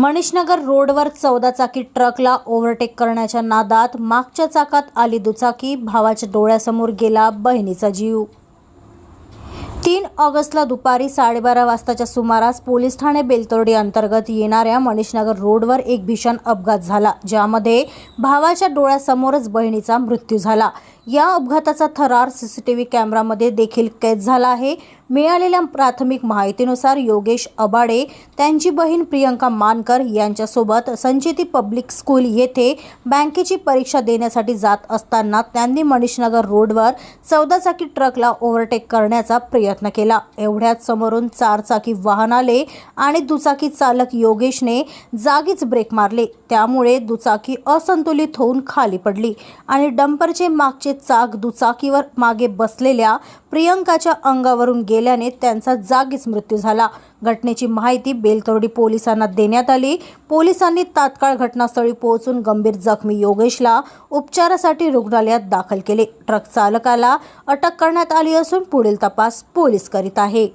मनीषनगर रोडवर 14 चाकी ट्रकला ओव्हरटेक करण्याच्या नादात मागच्या चाकात आली दुचाकी, भावाच्या डोळ्यासमोर गेला बहिणीचा जीव। 3 ऑगस्टला दुपारी 12:30 वाजताच्या सुमारास पोलीस ठाणे बेलतर्डी अंतर्गत येणाऱ्या मनीषनगर रोडवर एक भीषण अपघात झाला, ज्यामध्ये भावाच्या डोळ्यासमोरच बहिणीचा मृत्यू झाला। या अपघाताचा थरार सीसीटीव्ही कॅमेरामध्ये देखील कैद झाला आहे। मिळालेल्या प्राथमिक माहितीनुसार योगेश अबाडे त्यांची बहीण प्रियंका मानकर यांच्यासोबत संचिती पब्लिक स्कूल येथे बँकेची परीक्षा देण्यासाठी जात असताना त्यांनी मनीषनगर रोडवर 14 चाकी ट्रकला ओव्हरटेक करण्याचा प्रयत्न केला। एवढ्यात समोरून 4 चाकी वाहन आले आणि दुचाकी चालक योगेशने जागीच ब्रेक मारले। त्यामुळे दुचाकी असंतुलित होऊन खाली पडली आणि डंपरचे मागचे चाक दुचाकीवर मागे बसलेल्या प्रियंकाच्या अंगावरून गेल्याने त्यांचा जागीच मृत्यू झाला। घटनेची माहिती बेलतर्डी पोलिसांना देण्यात आली। पोलिसांनी तात्काळ घटनास्थळी पोहोचून गंभीर जखमी योगेशला उपचारासाठी रुग्णालयात दाखल केले। ट्रक चालकाला अटक करण्यात आली असून पुढील तपास पोलीस करीत आहे।